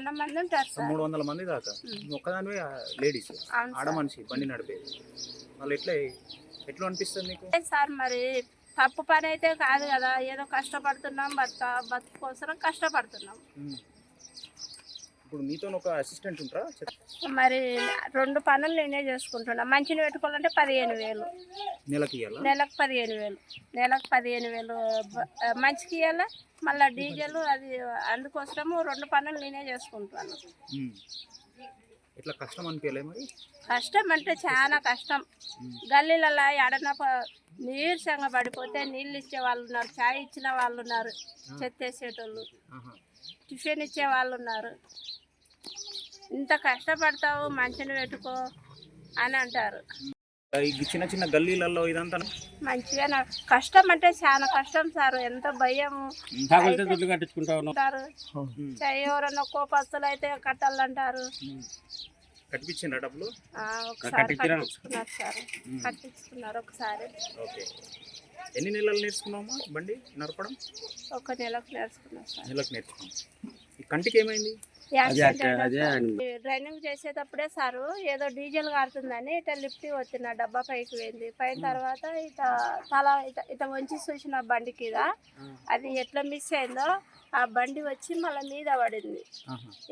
చాలా మంది ఉంటారు సార్. 300 మంది దాకా. ఒక్కదానివే లేడీస్, అవును ఆడ సార్. మనిషి బండి నడిపేది. మళ్ళీ ఎట్లా అనిపిస్తుంది నీకు? సార్ మరి తప్పు పని అయితే కాదు కదా, ఏదో కష్టపడుతున్నాం, బతుకు కోసం కష్టపడుతున్నాం. ఇప్పుడు మీతో ఒక అసిస్టెంట్ ఉంటారా? మరి 2 పనులు నేనే చేసుకుంటున్నా. మంచిని పెట్టుకోవాలంటే 15,000 నెలకి ఇయ్యాలా? నెలకు 15,000 నెలకు 15,000 మంచికి ఇవ్వాలా, మళ్ళీ డీజిల్ అది. అందుకోసము 2 పనులు నేనే చేసుకుంటాను. ఇట్లా కష్టం అనిపించలే మరి? కష్టం అంటే చాలా కష్టం. గల్లీలలో ఎడన నీరసంగా పడిపోతే నీళ్ళు ఇచ్చే వాళ్ళు ఉన్నారు, చాయ్ ఇచ్చిన వాళ్ళు ఉన్నారు, చెత్త వేసేటోళ్ళు, టిఫిన్ ఇచ్చే వాళ్ళు ఉన్నారు. ఇంత కష్టపడతావు మంచిని పెట్టుకో అని అంటారు. చిన్న చిన్న గల్లీలలో ఇదంతా మంచిగా కష్టం అంటే చాలా కష్టం సార్. ఎంత భయము కట్టించుకుంటారు. ఎవరన్నా కోపస్తులు అయితే కట్టాలంటారు. కట్టించిండ్రా డబ్బులు? ఒకసారి కట్టించుకున్నారు సార్, కట్టించుకున్నారు ఒకసారి. ఎన్ని నెలలు నేర్చుకున్నామా బండి నడపడం? 1 నెలకు నేర్చుకున్నాం సార్. నెలకు నేర్చుకున్నాం. ఈ కంటికి ఏమైంది? డ్రైనింగ్ చేసేటప్పుడే సారు ఏదో డీజిల్ కారుతుందని ఇట్లా లిఫ్ట్ వచ్చిన డబ్బా పైకి పోయింది. పైన తర్వాత ఇట వంచి చూసిన బండికి అది ఎట్లా మిస్ అయిందో ఆ బండి వచ్చి మళ్ళీ మీద పడింది.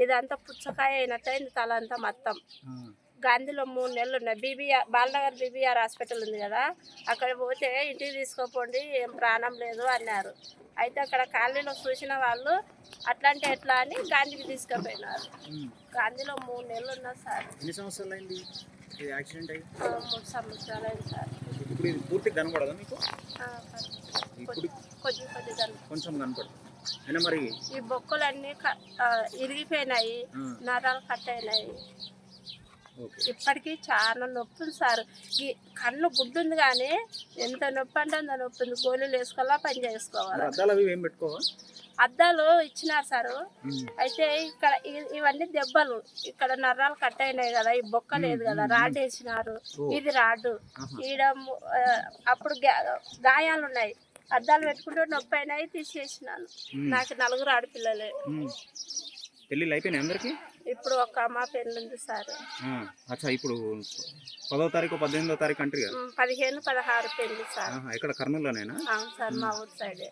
ఇదంతా పుచ్చకాయ అయినట్టయింది తల అంతా మొత్తం. గాంధీలో 3 నెలలు ఉన్నాయి. బాలనగర్ బీబీఆర్ హాస్పిటల్ ఉంది కదా, అక్కడ పోతే ఇంటికి తీసుకోపోండి, ఏం ప్రాణం లేదు అన్నారు. అయితే అక్కడ కాలనీలో చూసిన వాళ్ళు అట్లాంటి ఎట్లా అని గాంధీకి తీసుకుపోయినారు. గాంధీలో 3 నెలలు ఉన్నా సార్. ఎన్ని సంవత్సరాలు అయింది యాక్సిడెంట్ అయ్యి? 3 సంవత్సరాలు అయింది సార్. ఇప్పుడు ఇది పూర్తిగా కనపడదా మీకు? కొంచెం కనపడదు. అయినా మరి ఈ బొక్కలన్నీ ఇరిగిపోయినాయి, నరాలు కట్ అయినాయి. ఇప్పటికీ చాలా నొప్పి ఉంది సార్. ఈ కన్ను గుడ్డు ఉంది కానీ ఎంత నొప్పి అంటే అంత నొప్పి ఉంది. గోళీలు వేసుకోవాలా, పని చేసుకోవాలి. అద్దాలు ఇచ్చినారు సారు. అయితే ఇక్కడ ఇవన్నీ దెబ్బలు, ఇక్కడ నరాలు కట్ అయినాయి కదా, ఈ బొక్క లేదు కదా, రాడ్ వేసినారు. ఇది రాడ్డు ఈడ అప్పుడు గాయాలు ఉన్నాయి. అద్దాలు పెట్టుకుంటూ నొప్పి అయినాయి, తీసేసినాను. నాకు 4 ఆడపిల్లలే. పెళ్ళిళ్ళు అయిపోయినాయి అందరికి? ఇప్పుడు ఒక అమ్మ పెళ్ళి ఉంది సార్. ఇప్పుడు 10వ తారీఖు 18వ తారీఖు అంటే 15, 16 పెళ్ళి సార్. ఇక్కడ కర్నూలులోనేనా? అవును సార్, మా ఊరు సైడే.